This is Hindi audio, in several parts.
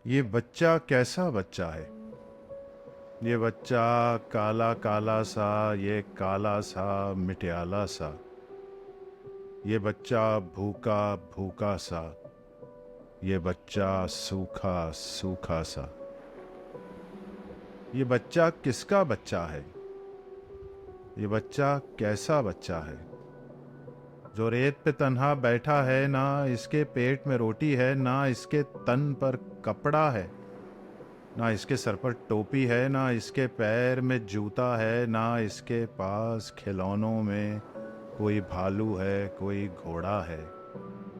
ये बच्चा कैसा बच्चा है? ये बच्चा काला काला सा, ये काला सा मिटियाला सा। ये बच्चा भूखा भूखा सा, ये बच्चा सूखा सूखा सा। ये बच्चा किसका बच्चा है? ये बच्चा कैसा बच्चा है? जो रेत पे तन्हा बैठा है, ना इसके पेट में रोटी है, ना इसके तन पर कपड़ा है, ना इसके सर पर टोपी है, ना इसके पैर में जूता है, ना इसके पास खिलौनों में कोई भालू है, कोई घोड़ा है,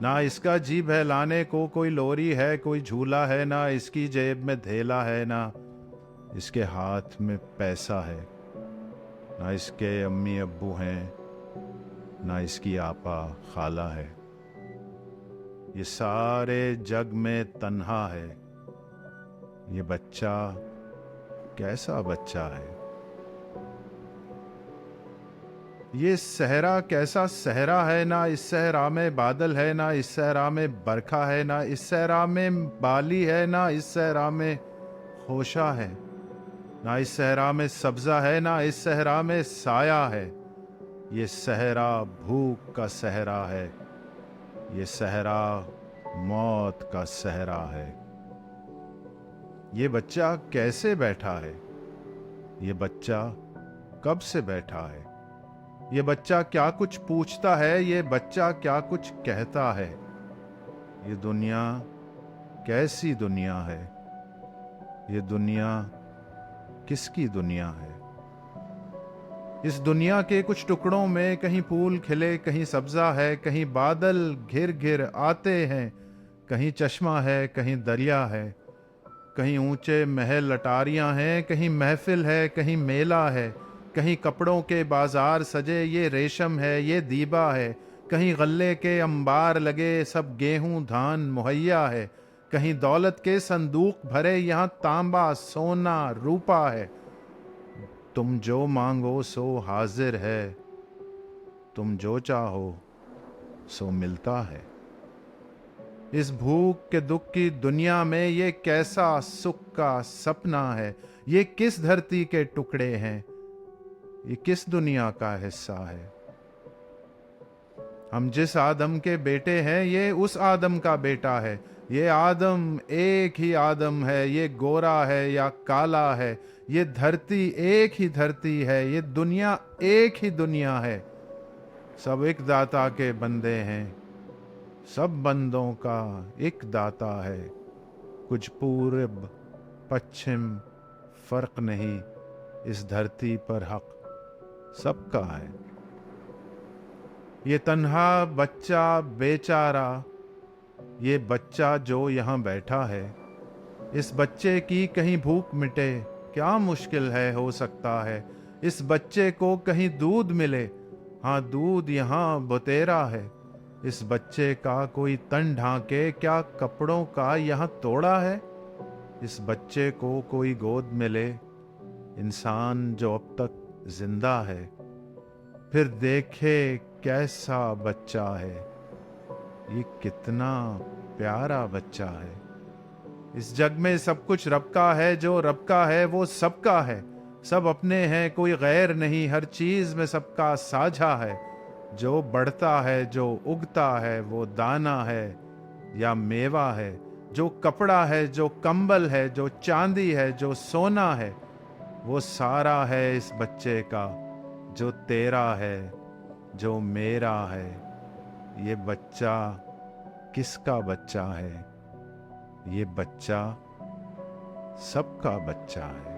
ना इसका जी बहलाने को कोई लोरी है, कोई झूला है, ना इसकी जेब में धेला है, ना इसके हाथ में पैसा है, ना इसके अम्मी अब्बू हैं, ना इसकी आपा खाला है। ये सारे जग में तन्हा है। ये बच्चा कैसा बच्चा है? ये सहरा कैसा सहरा है? ना इस सहरा में बादल है, ना इस सहरा में बरखा है, ना इस सहरा में बाली है, ना इस सहरा में होशा है, ना इस सहरा में सब्जा है, ना इस सहरा में साया है। ये सहरा भूख का सहरा है। ये सहरा मौत का सहरा है। ये बच्चा कैसे बैठा है? ये बच्चा कब से बैठा है? ये बच्चा क्या कुछ पूछता है? ये बच्चा क्या कुछ कहता है? ये दुनिया कैसी दुनिया है? ये दुनिया किसकी दुनिया है? इस दुनिया के कुछ टुकड़ों में कहीं फूल खिले, कहीं सब्जा है, कहीं बादल घिर घिर आते हैं, कहीं चश्मा है, कहीं दरिया है, कहीं ऊंचे महल लटारियां हैं, कहीं महफिल है, कहीं मेला है, कहीं कपड़ों के बाजार सजे, ये रेशम है, ये दीबा है, कहीं गल्ले के अंबार लगे, सब गेहूं धान मुहैया है, कहीं दौलत के संदूक भरे, यहाँ तांबा सोना रूपा है। तुम जो मांगो सो हाजिर है, तुम जो चाहो सो मिलता है। इस भूख के दुख की दुनिया में ये कैसा सुख का सपना है? ये किस धरती के टुकड़े हैं? ये किस दुनिया का हिस्सा है? हम जिस आदम के बेटे हैं, ये उस आदम का बेटा है। ये आदम एक ही आदम है, ये गोरा है या काला है, ये धरती एक ही धरती है, ये दुनिया एक ही दुनिया है। सब एक दाता के बंदे हैं, सब बंदों का एक दाता है। कुछ पूर्व पश्चिम फर्क नहीं, इस धरती पर हक सबका है। ये तन्हा बच्चा बेचारा, ये बच्चा जो यहाँ बैठा है, इस बच्चे की कहीं भूख मिटे, क्या मुश्किल है हो सकता है। इस बच्चे को कहीं दूध मिले, हाँ दूध यहाँ बतेरा है। इस बच्चे का कोई तन ढांके, क्या कपड़ों का यहाँ तोड़ा है। इस बच्चे को कोई गोद मिले, इंसान जो अब तक जिंदा है, फिर देखे कैसा बच्चा है। ये कितना प्यारा बच्चा है। इस जग में सब कुछ रब का है, जो रब का है वो सबका है। सब अपने हैं, कोई गैर नहीं, हर चीज में सबका साझा है। जो बढ़ता है, जो उगता है, वो दाना है या मेवा है। जो कपड़ा है, जो कंबल है, जो चांदी है, जो सोना है, वो सारा है इस बच्चे का, जो तेरा है, जो मेरा है। ये बच्चा किसका बच्चा है? ये बच्चा सबका बच्चा है।